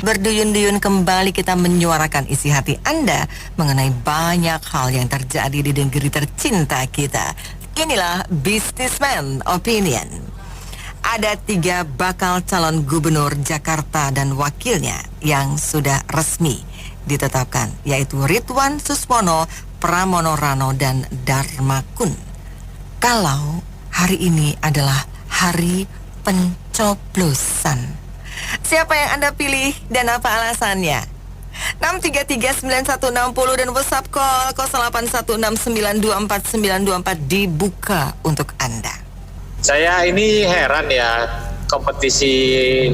berduyun-duyun kembali kita menyuarakan isi hati Anda mengenai banyak hal yang terjadi di negeri tercinta kita. Inilah Businessman Opinion. Ada 3 bakal calon gubernur Jakarta dan wakilnya yang sudah resmi ditetapkan, yaitu Ridwan Suswono, Pramono Rano, dan Dharma Kun. Kalau hari ini adalah hari pencoblosan, siapa yang Anda pilih dan apa alasannya? 6339160 dan WhatsApp call 0816924924 dibuka untuk Anda. Saya ini heran ya, kompetisi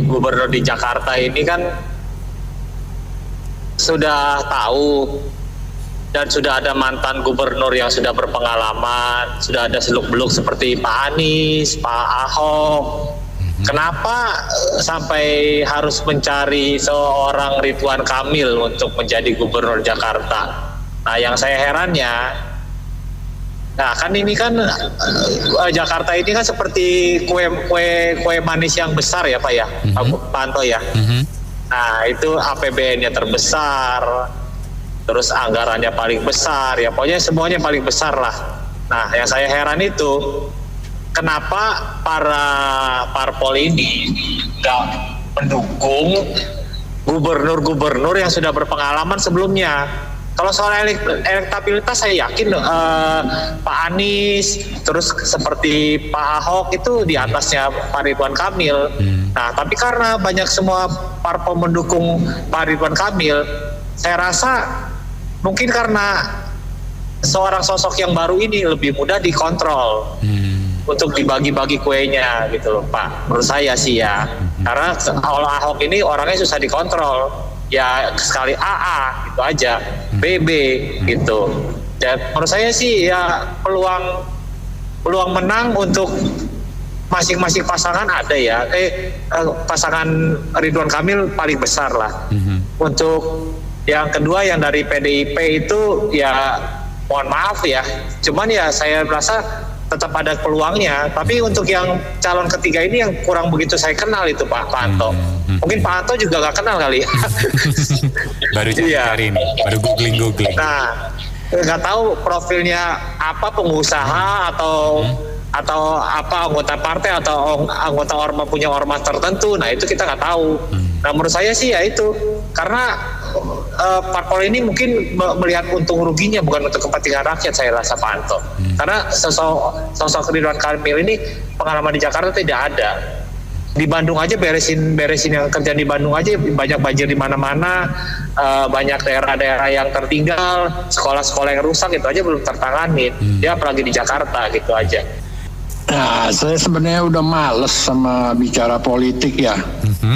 gubernur di Jakarta ini kan sudah tahu dan sudah ada mantan gubernur yang sudah berpengalaman, sudah ada seluk-beluk seperti Pak Anies, Pak Ahok. Kenapa sampai harus mencari seorang Ridwan Kamil untuk menjadi gubernur Jakarta? Nah, yang saya herannya, nah kan ini kan Jakarta ini kan seperti kue manis yang besar ya Pak ya, Pak Anto ya. Nah itu APBN-nya terbesar, terus anggarannya paling besar, ya pokoknya semuanya paling besar lah. Nah yang saya heran itu, kenapa para parpol ini nggak mendukung gubernur-gubernur yang sudah berpengalaman sebelumnya? Kalau soal elektabilitas saya yakin Pak Anies, terus seperti Pak Ahok itu di atasnya Pak Ridwan Kamil. Nah, tapi karena banyak semua parpol mendukung Pak Ridwan Kamil, saya rasa mungkin karena seorang sosok yang baru ini lebih mudah dikontrol untuk dibagi-bagi kuenya gitu loh Pak. Menurut saya sih ya, karena kalau Ahok ini orangnya susah dikontrol. Ya sekali AA gitu aja, BB gitu. Dan menurut saya sih ya peluang menang untuk masing-masing pasangan ada ya. Pasangan Ridwan Kamil paling besar lah. Untuk yang kedua yang dari PDIP itu ya mohon maaf ya. Cuman ya saya rasa tetap ada peluangnya, tapi untuk yang calon ketiga ini yang kurang begitu saya kenal itu Pak Anto. Mungkin Pak Anto juga nggak kenal kali ya. Baru cari ini, baru googling. Nah, nggak tahu profilnya apa, pengusaha atau apa anggota partai atau anggota ormas, punya ormas tertentu. Nah itu kita nggak tahu. Nah menurut saya sih ya itu karena parpol ini mungkin melihat untung ruginya bukan untuk kepentingan rakyat, saya rasa Pak Anto. Karena sosok Ridwan Kamil ini pengalaman di Jakarta tidak ada. Di Bandung aja beresin yang kerja di Bandung aja banyak banjir di mana-mana, banyak daerah-daerah yang tertinggal, sekolah-sekolah yang rusak itu aja belum tertangani. Dia apalagi di Jakarta gitu aja. Nah, saya sebenarnya udah males sama bicara politik ya.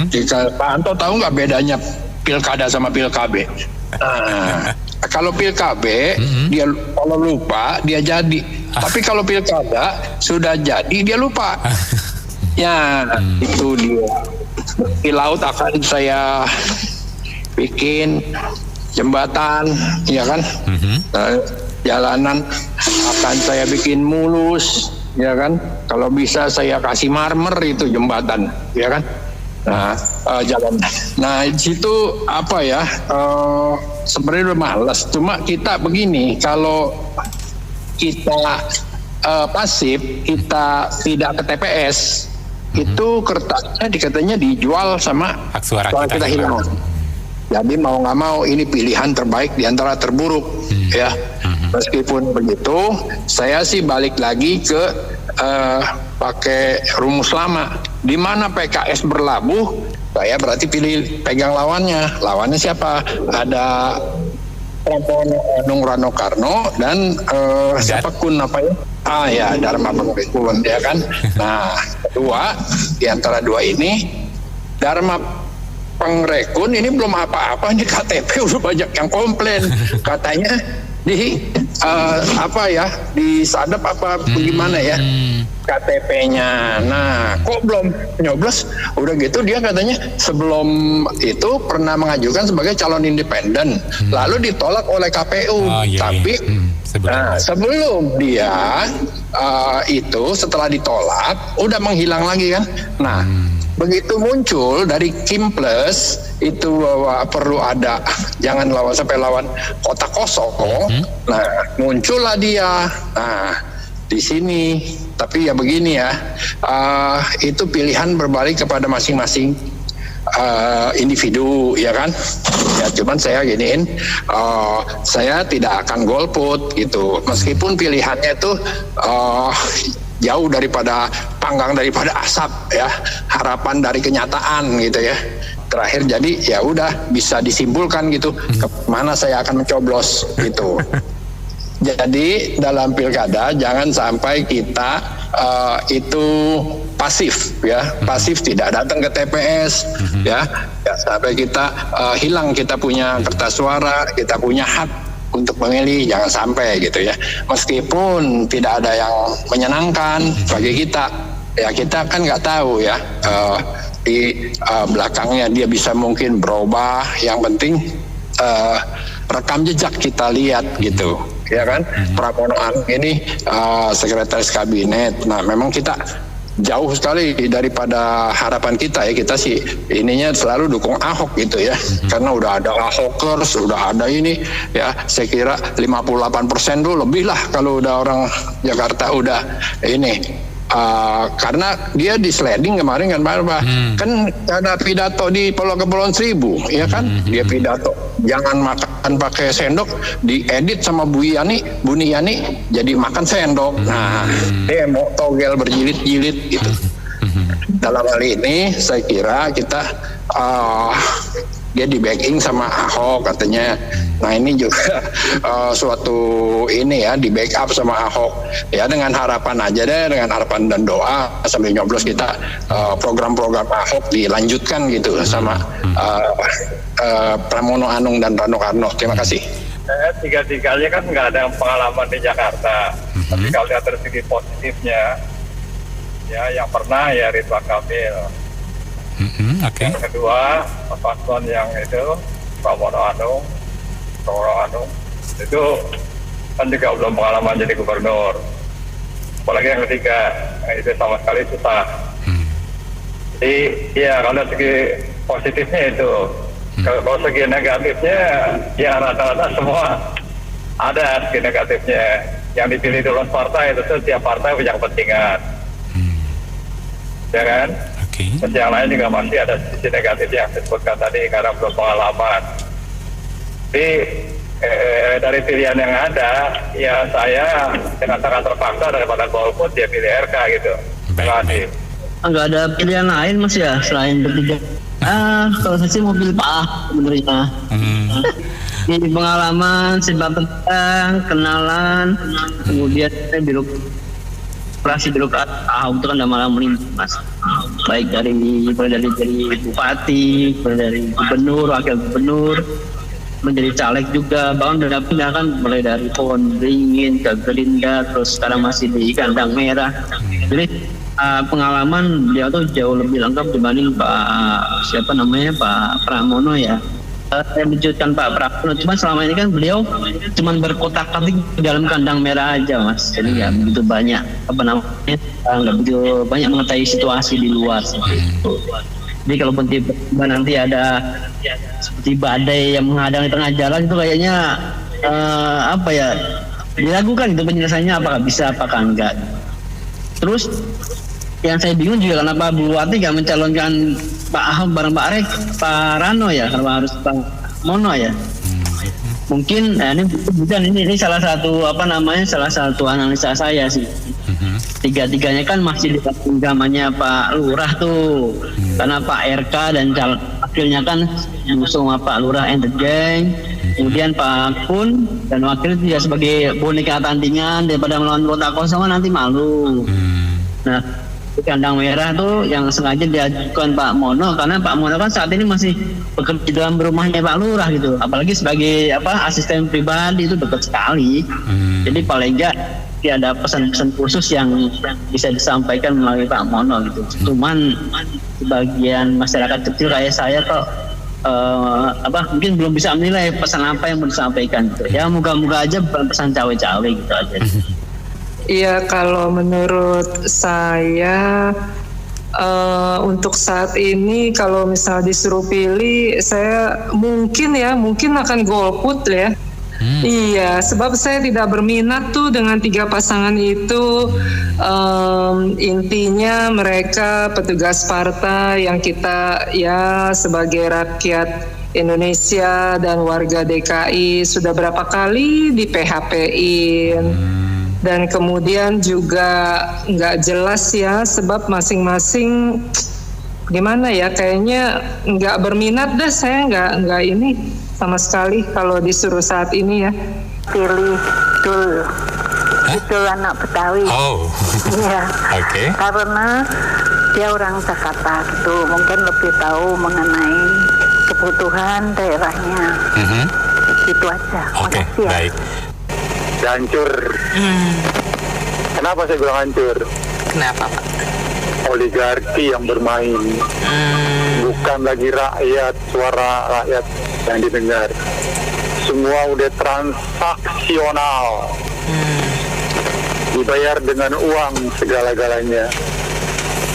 Jika Pak Anto tahu nggak bedanya pilkada sama pilkabe? Nah, kalau pilkabe dia kalau lupa dia jadi, tapi kalau pilkada sudah jadi dia lupa. Ya, itu dia. Di laut akan saya bikin jembatan, ya kan? Jalanan akan saya bikin mulus, ya kan? Kalau bisa saya kasih marmer itu jembatan, ya kan? Nah, jalan. Nah, di situ apa ya? Sebenarnya udah malas. Cuma kita begini, kalau kita pasif, kita tidak ke TPS, itu kertasnya dikatanya dijual sama hak suara kita hilang. Jadi mau nggak mau ini pilihan terbaik di antara terburuk, ya. Meskipun begitu, saya sih balik lagi ke pakai rumus lama. Di mana PKS berlabuh, saya berarti pilih pegang lawannya. Lawannya siapa? Ada Pramono Rano Karno dan siapa Kun apa ya? Ya Dharma Kun, ya kan. Nah kedua di antara dua ini Dharma Pengrekun ini belum apa-apa, ini KTP udah banyak yang komplain katanya di disadap apa bagaimana ya. KTP-nya. Nah, kok belum nyoblos? Udah gitu dia katanya sebelum itu pernah mengajukan sebagai calon independen, lalu ditolak oleh KPU. Oh, iya, Tapi iya. sebelum dia itu setelah ditolak udah menghilang lagi kan. Nah, begitu muncul dari Kim Plus itu bahwa perlu ada, jangan sampai lawan kota kosong. Nah, muncullah dia. Nah, di sini, tapi ya begini ya, itu pilihan berbalik kepada masing-masing individu, ya kan? Ya, cuman saya giniin, saya tidak akan golput gitu, meskipun pilihannya itu jauh daripada panggang daripada asap ya, harapan dari kenyataan gitu ya. Terakhir jadi ya udah bisa disimpulkan gitu kemana saya akan mencoblos gitu. Jadi dalam pilkada jangan sampai kita itu pasif ya, pasif tidak datang ke TPS ya sampai kita hilang kita punya kertas suara, kita punya hak untuk memilih, jangan sampai gitu ya. Meskipun tidak ada yang menyenangkan bagi kita, ya kita kan nggak tahu ya di belakangnya dia bisa mungkin berubah. Yang penting rekam jejak kita lihat gitu. Ya kan, Pramono Anung ini sekretaris kabinet. Nah, memang kita jauh sekali daripada harapan kita ya. Kita sih ininya selalu dukung Ahok gitu ya, karena udah ada Ahokers, udah ada ini ya. Saya kira 58% tuh lebih lah kalau udah orang Jakarta udah ini. Karena dia di sliding kemarin kan Pak, kan ada pidato di Kepulauan Seribu, ya kan? Dia pidato jangan makan pakai sendok, diedit sama Bu Niyani jadi makan sendok. Nah, dia mau togel berjilid-jilid gitu. Dalam hal ini saya kira kita dia di backing sama Ahok katanya. Nah, ini juga suatu ini ya, di backup sama Ahok ya, dengan harapan aja deh, dengan harapan dan doa sambil nyoblos kita program-program Ahok dilanjutkan gitu sama Pramono Anung dan Rano Karno. Terima kasih. Tiga-tiganya kan nggak ada pengalaman di Jakarta, tapi kalau lihat dari segi positifnya ya, yang pernah ya Ridwan Kamil. Yang kedua paslon yang itu Pramono Anung itu kan juga belum pengalaman jadi gubernur. Apalagi yang ketiga itu sama sekali susah. Jadi ya kalau segi positifnya itu, kalau segi negatifnya ya rata-rata semua ada segi negatifnya. Yang dipilih di luar partai itu setiap partai punya kepentingan, ya kan? Dan yang lain juga masih ada sisi negatif yang disebutkan tadi karena belum pengalaman. Jadi dari pilihan yang ada, ya saya dengan sangat terpaksa daripada golput dia pilih RK gitu. Terima kasih. Enggak ada pilihan lain Mas ya selain bertiga. Kalau saya sih mau pilih Pak Ahok sebenarnya. Ini pengalaman, sebab tentang kenalan, kemudian birokrasi Ahok itu kan udah malah melintas Mas. Baik dari bupati, dari gubernur, wakil gubernur, menjadi caleg juga, bahkan udah pindah kan mulai dari pohon beringin ke Gerindra, terus sekarang masih di kandang merah. Jadi pengalaman dia tuh jauh lebih lengkap dibanding Pak Pramono ya. Saya lanjutkan Pak Pramono, cuma selama ini kan beliau cuma berkotak-katik di dalam kandang merah aja Mas, jadi nggak begitu banyak nggak begitu banyak mengetahui situasi di luar. Jadi kalau tiba-tiba nanti ada seperti badai yang menghadang di tengah jalan itu kayaknya diragukan itu penjelasannya apakah bisa apakah enggak. Terus yang saya bingung juga kenapa Bu Wati nggak mencalonkan Pak Ahok bareng Pak Rano ya, kenapa harus Pak Mono ya? Mungkin ini salah satu salah satu analisa saya sih. Tiga-tiganya kan masih di zamannya Pak Lurah tuh, karena Pak RK dan wakilnya kan mengusung Pak Lurah and the gang, kemudian Pak Kun dan wakil dia sebagai boneka tandingan daripada melawan kota kosong nanti malu. Nah, di kandang merah tuh yang sengaja diajukan Pak Mono karena Pak Mono kan saat ini masih bekerja di dalam rumahnya Pak Lurah gitu, apalagi sebagai asisten pribadi itu dekat sekali. Jadi paling enggak ada pesan-pesan khusus yang bisa disampaikan melalui Pak Mono gitu. Cuman sebagian masyarakat kecil kayak saya kok mungkin belum bisa menilai pesan apa yang mau disampaikan gitu. Ya moga-moga aja bukan pesan cawe-cawe gitu aja. Iya, kalau menurut saya untuk saat ini kalau misal disuruh pilih, saya mungkin akan golput ya. Iya, sebab saya tidak berminat tuh dengan 3 pasangan itu. Intinya mereka petugas partai yang kita ya sebagai rakyat Indonesia dan warga DKI sudah berapa kali di PHP-in. Dan kemudian juga nggak jelas ya, sebab masing-masing gimana ya, kayaknya nggak berminat deh, saya nggak ini sama sekali kalau disuruh saat ini ya. Pilih Dul. Itu anak Betawi. Oh. Iya. Oke. Karena dia orang Jakarta gitu, mungkin lebih tahu mengenai kebutuhan daerahnya. Itu aja. Oke, Makasih ya. baik. Hancur. Kenapa saya bilang hancur? Kenapa, Pak? Oligarki yang bermain, bukan lagi rakyat, suara rakyat yang didengar. Semua udah transaksional, dibayar dengan uang segala-galanya.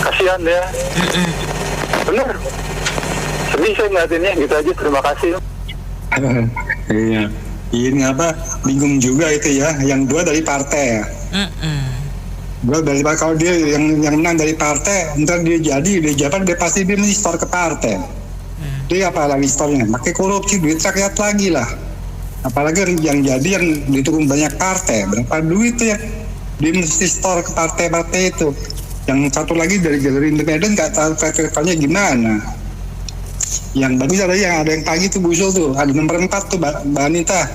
Kasihan ya. Bener. Sedih saya ngeliatinnya, gitu aja. Terima kasih. Iya. Ini bingung juga itu ya. Yang 2 dari partai ya. Gue dari kalau dia yang menang dari partai, ntar dia jabat dia pasti dia store ke partai. Dia apa lagi store-nya? Pakai korupsi, duit rakyat lagi lah. Apalagi yang jadi yang diturun banyak partai, berapa duit ya? Dia mesti store ke partai-partai itu. Yang satu lagi dari jalur independen nggak tahu track-recordnya gimana. Yang bagus ada yang pagi tuh Busul tuh, ada nomor 4 tuh Mbak Anita.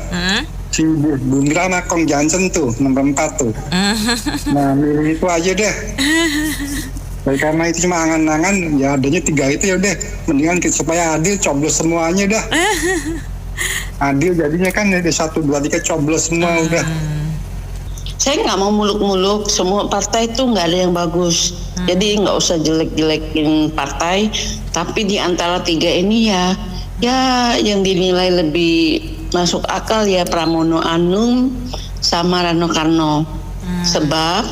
Si Bung Rama Kong Johnson tuh nomor 4 tuh. Nah milih itu aja deh. Karena itu cuma angan-angan, ya adanya 3 itu ya udah. Mendingan supaya adil coblos semuanya dah. Adil jadinya kan ada 1, 2, 3 coblos semua udah. Saya nggak mau muluk-muluk, semua partai itu nggak ada yang bagus. Jadi nggak usah jelek-jelekin partai, tapi di antara 3 ini ya yang dinilai lebih masuk akal ya Pramono Anung sama Rano Karno. Sebab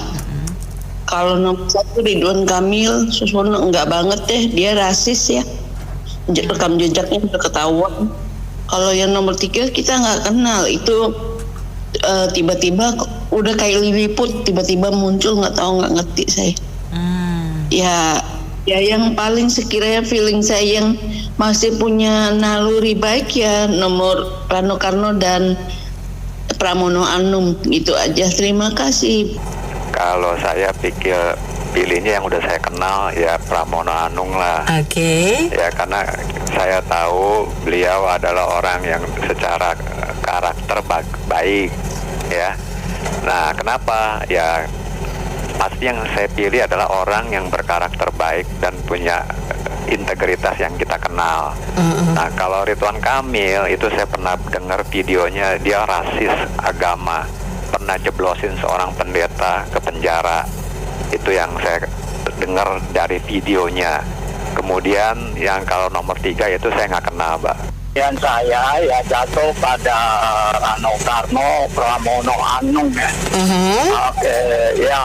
kalau nomor 1 Ridwan Kamil, Suswono enggak banget deh, dia rasis ya. Rekam jejaknya udah ketahuan. Kalau yang nomor 3 kita nggak kenal, itu tiba-tiba udah kayak Lilliput, tiba-tiba muncul nggak ngerti saya. Ya yang paling sekiranya feeling saya yang masih punya naluri baik ya nomor Rano Karno dan Pramono Anung, itu aja. Terima kasih. Kalau saya pikir pilihnya yang udah saya kenal ya Pramono Anung lah. Oke. Ya karena saya tahu beliau adalah orang yang secara karakter baik ya. Nah kenapa ya, pasti yang saya pilih adalah orang yang berkarakter baik dan punya integritas yang kita kenal. Nah kalau Ridwan Kamil itu saya pernah dengar videonya, dia rasis agama, pernah jeblosin seorang pendeta ke penjara. Itu yang saya dengar dari videonya. Kemudian yang kalau nomor 3 itu saya nggak kenal, Mbak. Dan saya ya jatuh pada Rano Karno, Pramono Anung ya. Oke, ya.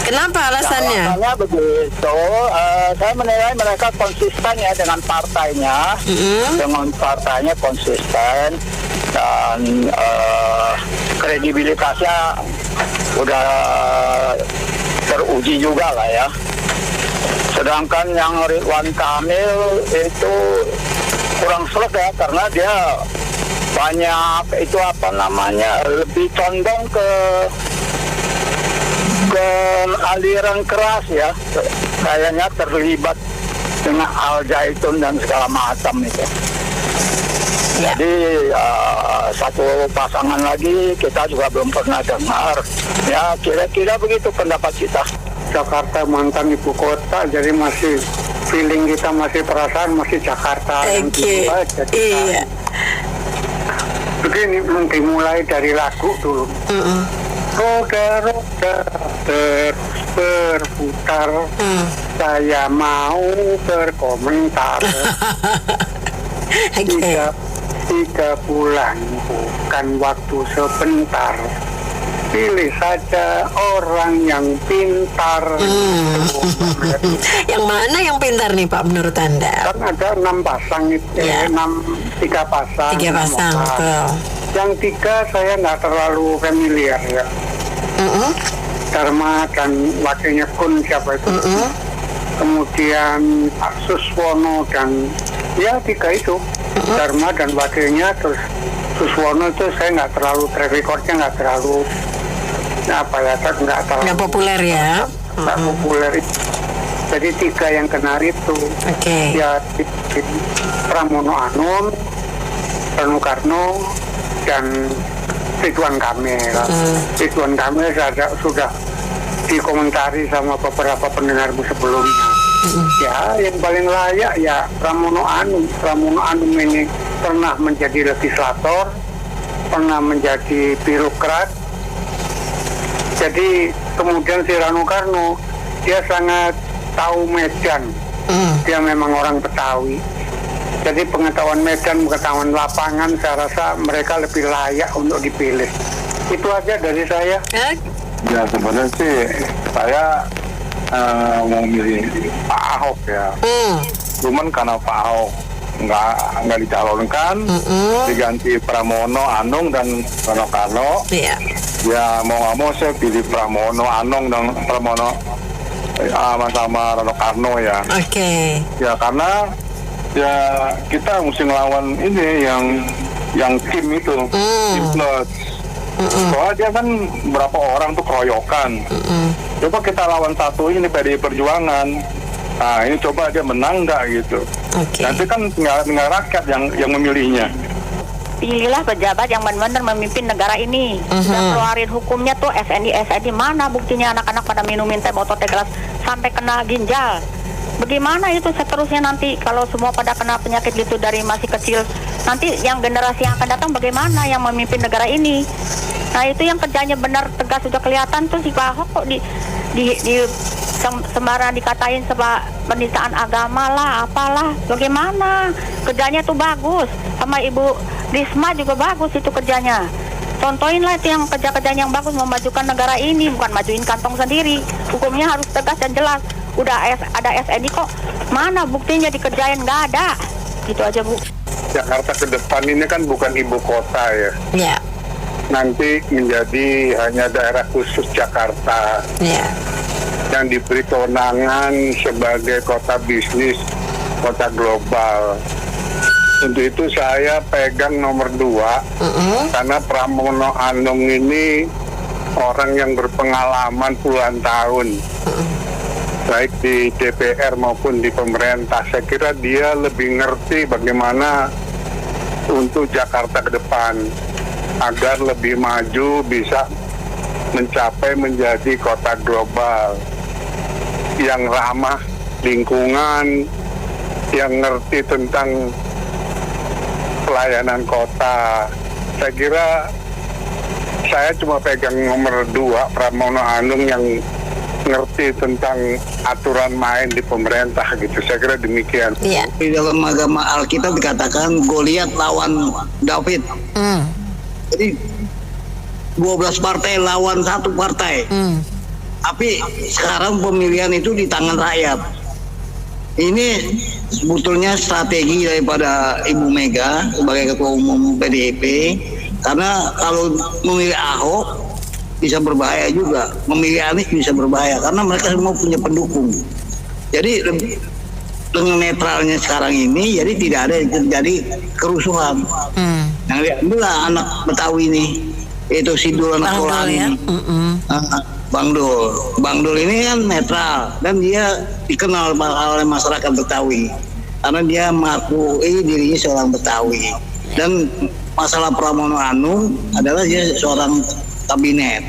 Kenapa alasannya? Alasannya begitu, saya menilai mereka konsisten ya dengan partainya, dengan partainya konsisten dan kredibilitasnya udah teruji juga lah ya. Sedangkan yang Ridwan Kamil itu kurang selek ya, karena dia banyak itu lebih condong ke aliran keras ya, kayaknya terlibat dengan Al Zaitun dan segala macam itu. Jadi satu pasangan lagi kita juga belum pernah dengar. Ya kira-kira begitu pendapat kita. Jakarta mantan ibu kota, jadi masih feeling kita, masih perasaan masih Jakarta. Iya. Begini belum dimulai dari lagu dulu. roda-roda terus berputar, saya mau berkomentar. Tiga bulan bukan waktu sebentar. Pilih saja orang yang pintar. Yang mana yang pintar nih Pak menurut Anda? Kan ada 6 pasang itu, 3 pasang. 3 pasang, betul. Yang 3 saya nggak terlalu familiar ya. Dharma dan wakilnya Kun siapa itu? Kemudian Pak Suswono dan ya 3 itu. Dharma dan wakilnya, terus Suswono itu saya nggak terlalu, track recordnya nggak terlalu nggak populer ya. Nggak populer. Jadi 3 yang kena itu. Ya Pramono Anung, Rano Karno, dan Ridwan Kamil. Ridwan Kamil sudah dikomentari sama beberapa pendengarmu sebelumnya. Ya, yang paling layak ya Pramono Anung. Pramono Anung ini pernah menjadi legislator, pernah menjadi birokrat. Jadi kemudian si Rano Karno, dia sangat tahu Medan. Dia memang orang Betawi. Jadi pengetahuan Medan, pengetahuan lapangan, saya rasa mereka lebih layak untuk dipilih. Itu aja dari saya. Ya sebenarnya sih saya mau milih Pak Ahok ya. Cuman karena Pak Ahok nggak dicalonkan, diganti Pramono Anung dan Rano Karno. Ya mau nggak mau saya pilih Pramono Anung dan Pramono sama Rano Karno ya. Ya karena ya kita mesti ngelawan ini yang tim itu, tim plus. Soalnya dia kan berapa orang tuh keroyokan. Coba kita lawan satu ini PDI Perjuangan. Nah ini coba dia menang nggak gitu. Nanti kan tinggal rakyat yang memilihnya. Pilihlah pejabat yang benar-benar memimpin negara ini. Sudah keluarin hukumnya tuh SNI mana buktinya anak-anak pada minumin teh botol teh gelas sampai kena ginjal. Bagaimana itu seterusnya nanti kalau semua pada kena penyakit gitu dari masih kecil? Nanti yang generasi yang akan datang bagaimana yang memimpin negara ini? Nah itu yang kerjanya benar tegas sudah kelihatan tuh si Pak Ahok kok di sembarang dikatain sebab penistaan agama lah apalah. Bagaimana? Kerjanya tuh bagus. Sama Ibu Risma juga bagus itu kerjanya. Contohin lah itu yang kerja-kerjanya yang bagus memajukan negara ini, bukan majuin kantong sendiri. Hukumnya harus tegas dan jelas. Udah ada SNI kok, mana buktinya dikerjain, nggak ada. Gitu aja Bu. Jakarta ke depan ini kan bukan ibu kota ya. Nanti menjadi hanya daerah khusus Jakarta. Yang diberi kewenangan sebagai kota bisnis, kota global. Untuk itu saya pegang nomor 2 karena Pramono Anung ini orang yang berpengalaman puluhan tahun, baik di DPR maupun di pemerintah. Saya kira dia lebih ngerti bagaimana untuk Jakarta ke depan agar lebih maju, bisa mencapai menjadi kota global yang ramah lingkungan, yang ngerti tentang pelayanan kota. Saya kira saya cuma pegang nomor 2 Pramono Anung yang ngerti tentang aturan main di pemerintah gitu. Saya kira demikian. Di dalam agama Alkitab dikatakan Goliat lawan David. Jadi 12 partai lawan 1 partai. Tapi sekarang pemilihan itu di tangan rakyat. Ini sebetulnya strategi daripada Ibu Mega sebagai Ketua Umum PDIP, karena kalau memilih Ahok bisa berbahaya juga, memilih Anies bisa berbahaya karena mereka semua punya pendukung. Jadi dengan netralnya sekarang ini, jadi tidak ada yang terjadi kerusuhan. Yang diambillah anak Betawi ini, itu Sidul anak Koran ini. Bang Dul ini kan netral dan dia dikenal oleh masyarakat Betawi karena dia mengakui dirinya seorang Betawi. Dan masalah Pramono Anung adalah dia seorang kabinet,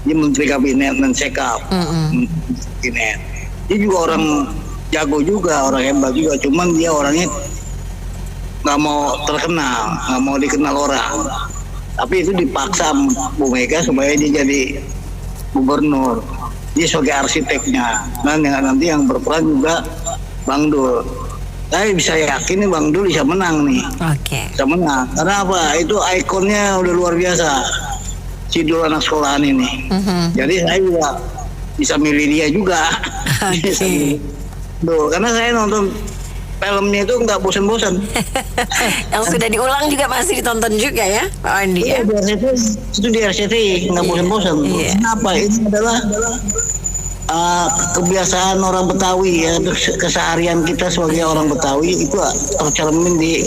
dia menteri kabinet dan sekap kabinet. Dia juga orang jago juga, orang hebat juga, cuman dia orangnya nggak mau terkenal, nggak mau dikenal orang. Tapi itu dipaksa Bu Mega supaya dia jadi gubernur. Dia sebagai arsiteknya. Dan nanti yang berperan juga Bang Dul. Saya bisa yakin nih Bang Dul bisa menang nih. Oke. Bisa menang. Karena apa? Itu ikonnya udah luar biasa. Si Dul anak sekolahan ini. Jadi saya juga bisa milih dia juga. Karena saya nonton filmnya itu nggak bosan-bosan. Yang sudah diulang juga masih ditonton juga ya, Pak Andi ya? Itu di RCTI nggak bosan-bosan. Kenapa? Ini adalah kebiasaan orang Betawi ya, keseharian kita sebagai orang Betawi itu tercermin di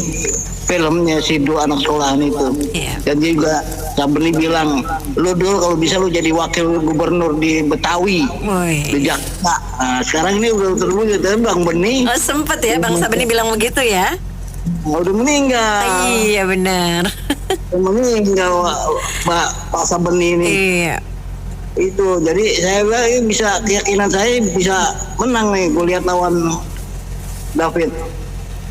filmnya si dua anak sekolahan itu. Dan dia juga Sabeni bilang, lu dulu kalau bisa lu jadi wakil gubernur di Betawi, di Jakarta. Nah, sekarang ini udah terwujud, tapi Bang Beni. Oh sempet ya Bang Sabeni bilang begitu ya? Udah meninggal. Iya benar. Udah meninggal Pak Sabeni ini. Iya. Itu jadi saya bilang ini bisa, keyakinan saya bisa menang nih. Gue lihat lawan David.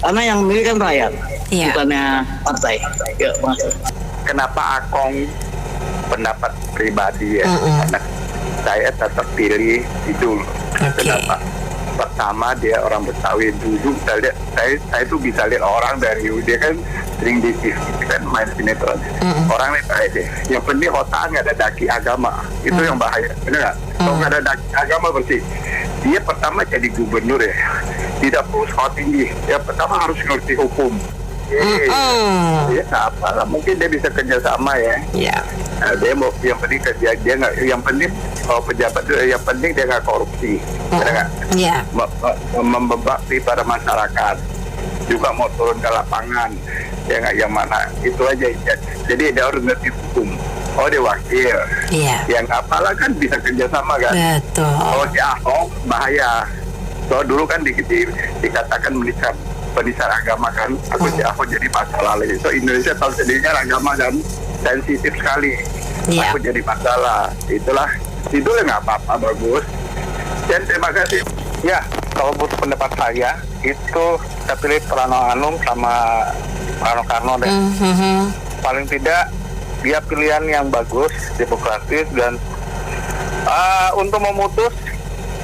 Karena yang milih kan rakyat, bukannya partai. Ya, Mas. Kenapa Akong pendapat pribadi ya? Karena saya tetap pilih itu. Kenapa? Pertama dia orang Betawi, dulu saya tuh bisa lihat orang dari dia kan sering di TV kan main sinetron. Orang lihat aja, yang penting otak nggak ada daki agama, itu yang bahaya, benar nggak? Kalau nggak ada daki agama berarti dia pertama jadi gubernur ya, tidak perlu sekolah tinggi, ya pertama harus ngerti hukum. Ya apa lah, mungkin dia bisa kerjasama ya. Nah, dia mau yang penting kerja, dia nggak, yang penting kalau pejabat itu yang penting dia nggak korupsi, benar nggak? Membebakti pada masyarakat, juga mau turun ke lapangan, ya nggak, yang mana itu aja. Jadi dia harus ngerti hukum. Oh dia wakil, yang apalah kan bisa kerjasama kan. Betul. Kalau si Ahok bahaya. So dulu kan dikatakan penistaan agama kan, aku si Ahok jadi masalah. So Indonesia tahu sendirinya agama kan sensitif sekali. Aku jadi masalah. Itulah nggak apa-apa, bagus. Dan terima kasih. Ya, kalau buat pendapat saya itu saya pilih Prano Anung sama Rano Karno deh. Paling tidak dia pilihan yang bagus, demokratis, dan untuk memutus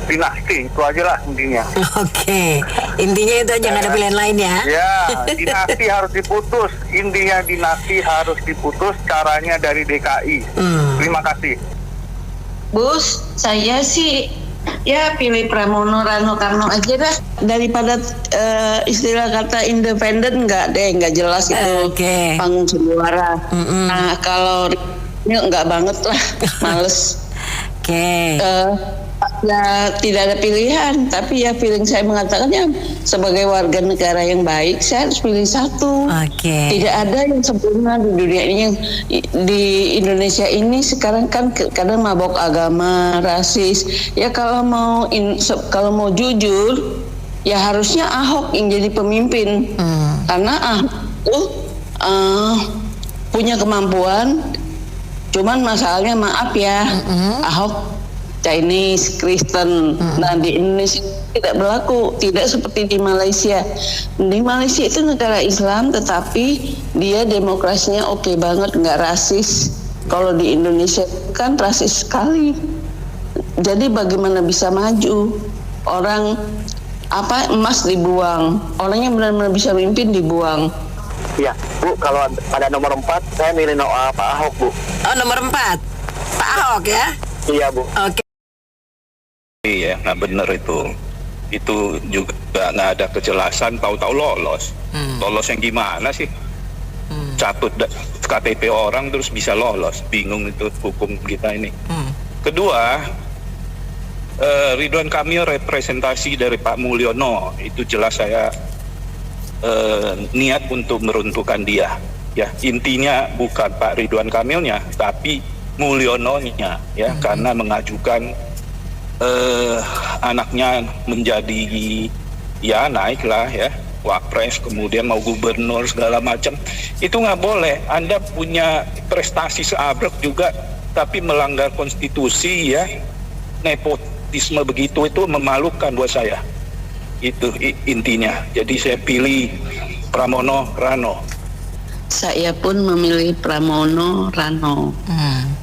dinasti itu aja lah intinya. Oke, intinya itu aja, nggak ada pilihan lain ya. Ya, dinasti harus diputus. Intinya dinasti harus diputus. Caranya dari DKI. Terima kasih. Bus, saya sih ya pilih Pramono Rano Karno aja dah, daripada istilah kata independen nggak jelas itu panggung suara. Nah kalau ini nggak banget lah, males. Ya tidak ada pilihan, tapi ya feeling saya mengatakannya sebagai warga negara yang baik saya harus pilih satu. Tidak ada yang sempurna di dunia ini. Di Indonesia ini sekarang kan kadang mabok agama, rasis. Ya kalau mau jujur ya harusnya Ahok yang jadi pemimpin. Karena Ahok tuh punya kemampuan. Cuman masalahnya maaf ya, Ahok Chinese, Kristen. Nah di Indonesia tidak berlaku, tidak seperti di Malaysia. Di Malaysia itu negara Islam, tetapi dia demokrasinya oke banget, nggak rasis. Kalau di Indonesia kan rasis sekali. Jadi bagaimana bisa maju? Orang emas dibuang, orang yang benar-benar bisa mimpin dibuang. Ya, Bu, kalau pada nomor 4 saya milih Pak Ahok, Bu. Oh, nomor 4 Pak Ahok ya? Iya, Bu. Oke. Iya, nggak benar itu juga nggak ada kejelasan, tahu-tahu lolos. Lolos yang gimana sih? Catut KTP orang terus bisa lolos, bingung itu hukum kita ini. Kedua, Ridwan Kamil representasi dari Pak Mulyono, itu jelas saya niat untuk meruntuhkan dia. Ya, intinya bukan Pak Ridwan Kamilnya, tapi Mulyononya, ya, karena mengajukan anaknya menjadi ya naiklah ya wapres, kemudian mau gubernur segala macam, itu nggak boleh. Anda punya prestasi seabrek juga tapi melanggar konstitusi, ya, nepotisme begitu, itu memalukan buat saya. Itu intinya. Jadi saya pilih Pramono Rano. Saya pun memilih Pramono Rano.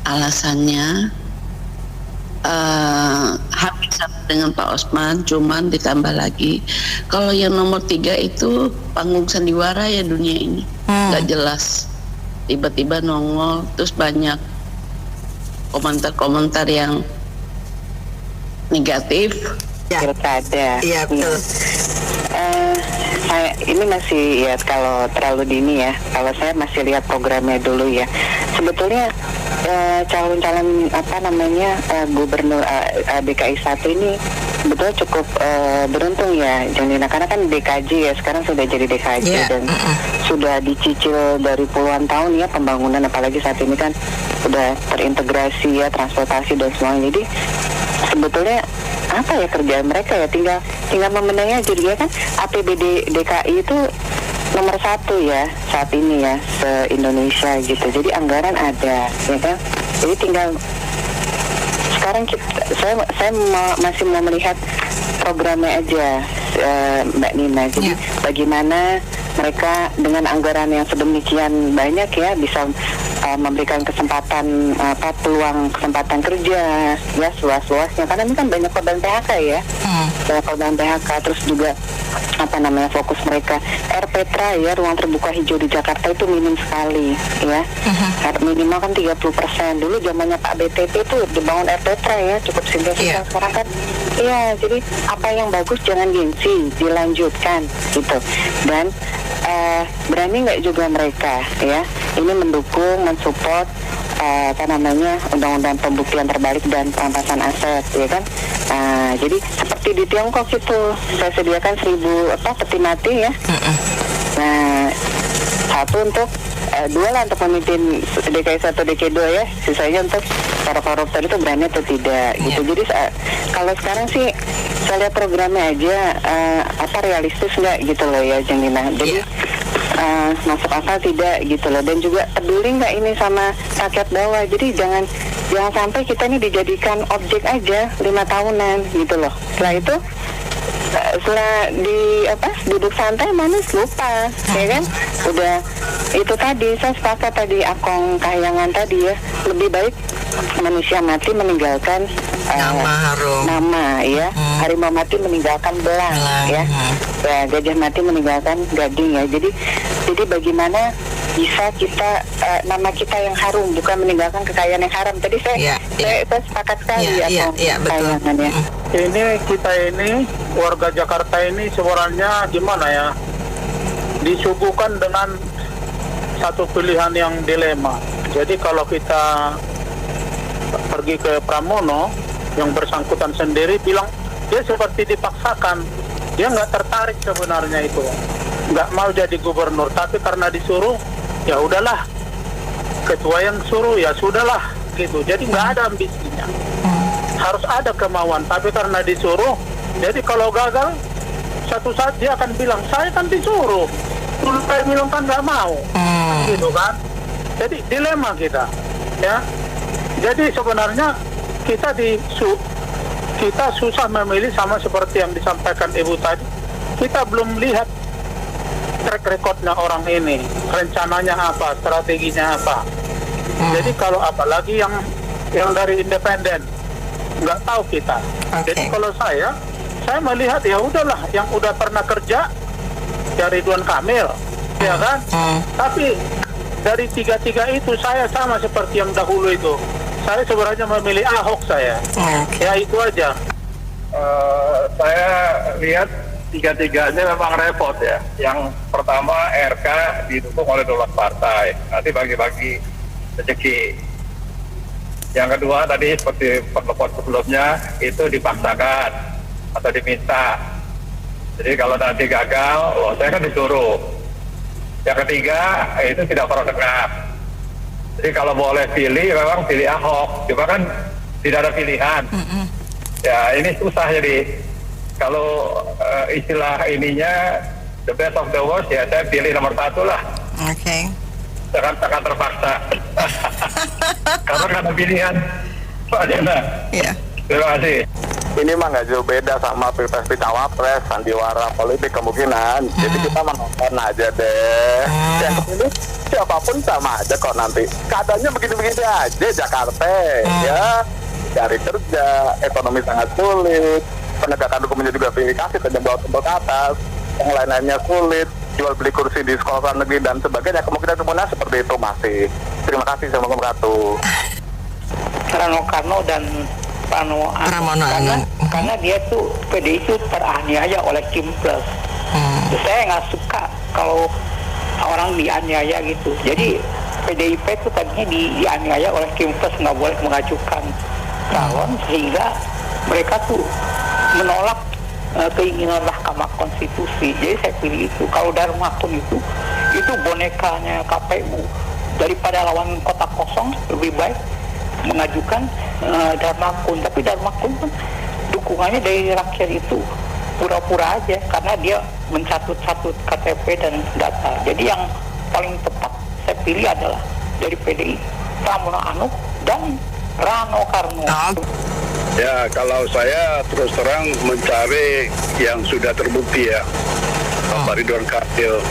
Alasannya hampir sama dengan Pak Osman, cuman ditambah lagi kalau yang nomor 3 itu panggung sandiwara ya dunia ini nggak jelas, tiba-tiba nongol terus banyak komentar-komentar yang negatif. Pilkada. Iya betul. Saya ini masih ya kalau terlalu dini ya. Kalau saya masih lihat programnya dulu ya. Sebetulnya calon-calon gubernur DKI 1 ini sebetulnya cukup beruntung ya, Janina, karena kan DKJ ya sekarang sudah jadi DKJ dan sudah dicicil dari puluhan tahun ya pembangunan, apalagi saat ini kan sudah terintegrasi ya transportasi dan semuanya. Jadi sebetulnya apa ya kerjaan mereka ya, tinggal membenahi aja dia kan. APBD DKI itu nomor 1 ya saat ini ya se-Indonesia gitu, jadi anggaran ada ya kan, jadi tinggal sekarang saya masih mau melihat programnya aja Mbak Nina. Jadi bagaimana mereka dengan anggaran yang sedemikian banyak ya bisa memberikan kesempatan peluang kesempatan kerja ya seluas-luasnya, karena ini kan banyak korban PHK ya, banyak korban PHK. Terus juga fokus mereka RPTRA ya, ruang terbuka hijau di Jakarta itu minim sekali ya, minimal kan 30%. Dulu zamannya Pak BTP itu dibangun RPTRA ya, cukup signifikan. Sekarang kan iya, jadi apa yang bagus jangan gengsi, dilanjutkan gitu. Dan berani nggak juga mereka ya ini mendukung, mensupport undang-undang pembuktian terbalik dan perampasan aset ya kan. Jadi seperti di Tiongkok itu saya sediakan 1000 peti mati ya. Nah, 1 untuk 2 lah untuk memimpin DKI 1, DKI 2 ya, sisanya untuk para koruptor itu berani atau tidak gitu. Jadi kalau sekarang sih saya lihat programnya aja realistis nggak gitu loh ya Janina. Jadi masuk akal tidak gitu loh, dan juga peduli nggak ini sama rakyat bawah. Jadi jangan sampai kita ini dijadikan objek aja 5 tahunan gitu loh. Setelah itu duduk santai manis lupa ya kan. Udah itu tadi saya sepakat tadi Akong Kahyangan tadi ya, lebih baik manusia mati meninggalkan nama ya, harimau mati meninggalkan belang ya, gajah mati meninggalkan gading ya. Jadi bagaimana bisa kita nama kita yang harum, bukan meninggalkan kekayaan yang haram. Tadi saya sepakat sekali Kahyangan ya. Ini kita ini warga Jakarta ini sebenarnya gimana ya, disuguhkan dengan satu pilihan yang dilema. Jadi kalau kita pergi ke Pramono, yang bersangkutan sendiri bilang dia seperti dipaksakan, dia nggak tertarik sebenarnya itu, nggak mau jadi gubernur, tapi karena disuruh ya udahlah, ketua yang suruh ya sudahlah gitu. Jadi nggak ada ambisinya, harus ada kemauan, tapi karena disuruh, jadi kalau gagal satu saat dia akan bilang saya kan disuruh, dulu saya bilang kan nggak mau, gitu kan. Jadi dilema kita ya. Jadi sebenarnya kita susah memilih, sama seperti yang disampaikan Ibu tadi. Kita belum lihat track recordnya orang ini, rencananya apa, strateginya apa. Jadi kalau apalagi yang dari independen, nggak tahu kita. Jadi kalau saya melihat ya udahlah, yang udah pernah kerja ya Ridwan Kamil, ya kan. Tapi dari tiga itu saya sama seperti yang dahulu itu. Saya sebenarnya memilih Ahok saya. Ya itu aja. Saya lihat tiga-tiganya memang repot ya. Yang pertama RK didukung oleh 12 partai, nanti bagi-bagi rezeki. Yang kedua tadi seperti pertemuan sebelumnya itu dipaksakan atau diminta. Jadi kalau nanti gagal, saya kan disuruh. Yang ketiga itu tidak pernah dengar. Jadi kalau boleh pilih, memang pilih Ahok. Cuma kan tidak ada pilihan. Ya ini susah jadi. Kalau istilah ininya the best of the worst, ya saya pilih nomor 1 lah. Sangat terpaksa. Karena nggak ada pilihan. Pak Jana. Terima kasih. ini mah nggak jauh beda sama pilpres cawapres, sandiwara politik kemungkinan. Jadi kita menonton aja deh. Yang ini siapapun sama aja kok nanti. Keadaannya begini-begini aja Jakarta, ya. Cari kerja, ekonomi sangat sulit, penegakan hukumnya juga verifikasi, tajam bawah tembok ke atas, yang lain-lainnya sulit, jual beli kursi di sekolah negeri dan sebagainya. Kemungkinan seperti itu masih. Terima kasih. Assalamualaikum warahmatullahi wabarakatuh. Karno dan Pramono karena dia tuh PDI itu teraniaya oleh Kim Plus. Saya nggak suka kalau orang dianiaya gitu. Jadi PDIP itu tadinya dianiaya oleh Kim Plus, nggak boleh mengajukan calon sehingga mereka tuh menolak keinginan Mahkamah Konstitusi. Jadi saya pilih itu. Kalau Darmakun itu bonekanya KPU. Daripada lawan kotak kosong, lebih baik mengajukan Darmakun. Tapi Darmakun pun dukungannya dari rakyat itu pura-pura aja karena dia mencatut-catut KTP dan data. Jadi yang paling tepat saya pilih adalah dari PDI Pramono Anung dan Rano Karno. Ya, kalau saya terus terang mencari yang sudah terbukti ya. Pak Ridwan Kamil,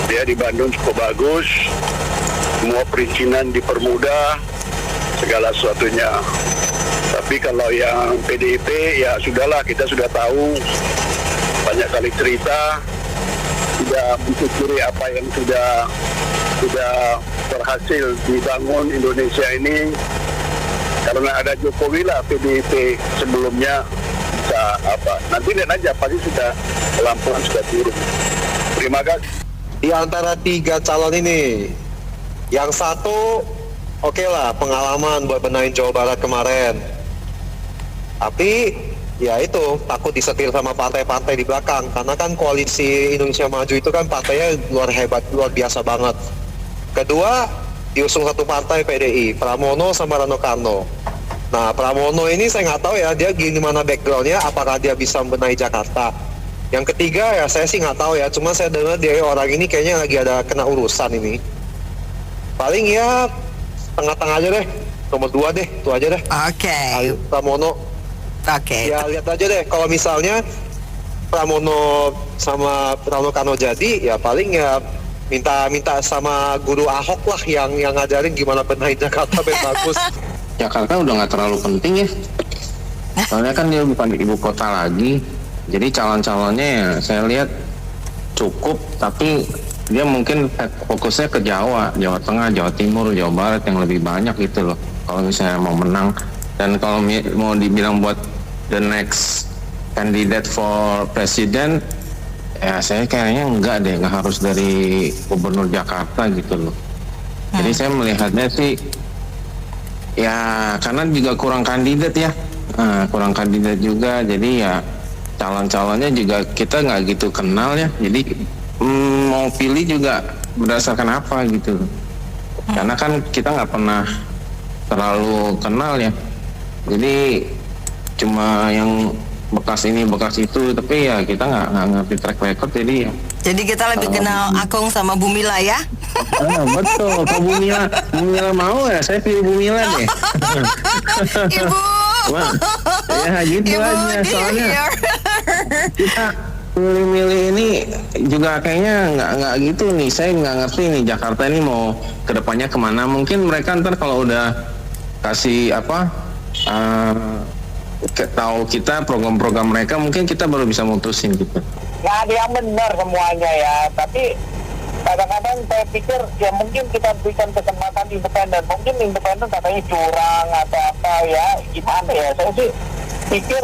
dia di Bandung cukup bagus, semua perizinan dipermudah, segala sesuatunya. Tapi kalau yang PDIP ya sudahlah, kita sudah tahu banyak kali cerita, sudah mensyukuri apa yang sudah berhasil dibangun Indonesia ini. Karena ada Jokowi lah, PDIP sebelumnya bisa apa. Nanti lihat aja, pasti sudah pelan-pelan sudah turun. Terima kasih. Di antara 3 calon ini, yang satu oke lah, pengalaman buat benahin Jawa Barat kemarin. Tapi ya itu, takut disetir sama partai-partai di belakang. Karena kan koalisi Indonesia Maju itu kan partainya luar biasa banget. Kedua, diusung satu partai PDI, Pramono sama Rano Karno. Nah, Pramono ini saya nggak tahu ya, dia gimana backgroundnya, apakah dia bisa membenahi Jakarta. Yang ketiga ya saya sih nggak tahu ya, cuma saya dengar dia orang ini kayaknya lagi ada kena urusan ini. Paling ya tengah-tengah aja deh, nomor 2 deh, itu aja deh. Oke. Pramono. Oke. Ya lihat aja deh, kalau misalnya Pramono sama Rano Karno jadi, ya paling ya minta sama guru Ahok lah yang ngajarin gimana benahin Jakarta biar bagus. Jakarta udah nggak terlalu penting ya, soalnya kan dia bukan ibu kota lagi. Jadi calon-calonnya ya saya lihat cukup, tapi dia mungkin fokusnya ke Jawa Tengah, Jawa Timur, Jawa Barat yang lebih banyak gitu loh. Kalau misalnya mau menang, dan kalau mau dibilang buat the next candidate for president, ya saya kayaknya nggak harus dari gubernur Jakarta gitu loh. Jadi saya melihatnya sih ya karena juga kurang kandidat ya, kurang kandidat juga, jadi ya calon-calonnya juga kita nggak gitu kenal ya, jadi mau pilih juga berdasarkan apa gitu, karena kan kita nggak pernah terlalu kenal ya, jadi cuma yang bekas ini bekas itu, tapi ya kita nggak ngerti track record, jadi ya. Jadi kita lebih kenal Akung sama Bumila ya? Betul, kalau Bumila mau ya saya pilih Bumila deh. Ibu. Wah, ya gitu Ibu aja, soalnya kita milih-milih ini juga kayaknya nggak gitu nih. Saya nggak ngerti nih Jakarta ini mau kedepannya kemana. Mungkin mereka ntar kalau udah kasih tahu kita program-program mereka, mungkin kita baru bisa mutusin gitu. Nggak ada yang benar semuanya ya, tapi kadang-kadang saya pikir ya mungkin kita berikan kesempatan independen. Mungkin independen katanya curang atau apa ya, gimana ya, saya sih pikir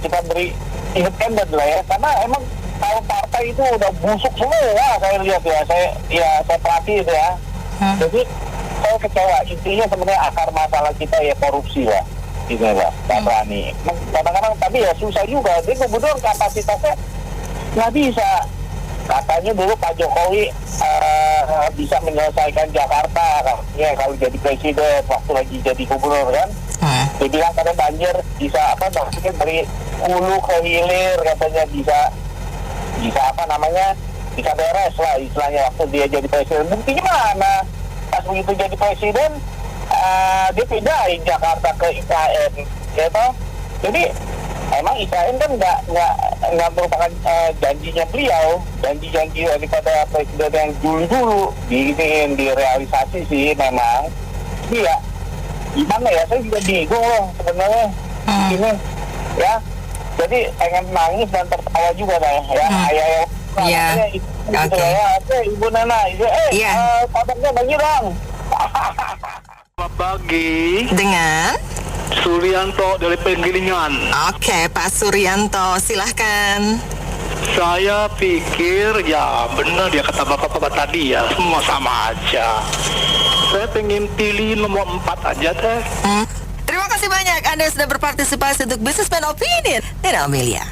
kita beri independen lah ya, karena emang kalau partai itu udah busuk semua saya lihat ya, saya perhatiin ya. Jadi saya kecewa, intinya sebenarnya akar masalah kita ya korupsi lah, gitu ya Pak Rani. Kadang-kadang tapi ya susah juga, dia gubernur kapasitasnya nggak bisa. Katanya dulu Pak Jokowi bisa menyelesaikan Jakarta ya kalau jadi presiden waktu lagi jadi gubernur kan. Dia bilang katanya banjir bisa maksudnya dari hulu ke hilir katanya bisa bisa beres lah istilahnya waktu dia jadi presiden. Buktinya mana? Pas begitu jadi presiden dia pindahin Jakarta ke IKN ya toh. Jadi emang IKN kan nggak merupakan janjinya beliau, janji-janji daripada presiden yang dulu direalisasi sih memang. Iya, gimana ya, saya juga bingung loh sebenarnya ini ya. Jadi pengen nangis dan tertawa juga ya. Oke. Ibu Nana, kabarnya bagi dong. Selamat pagi. Dengan Suryanto dari Penggilingan. Oke, Pak Suryanto, silahkan. Saya pikir ya benar dia kata bapak-bapak tadi ya, semua sama aja. Saya pengen pilih nomor 4 aja teh. Terima kasih banyak Anda sudah berpartisipasi untuk Businessman Opinion. Nina Amelia.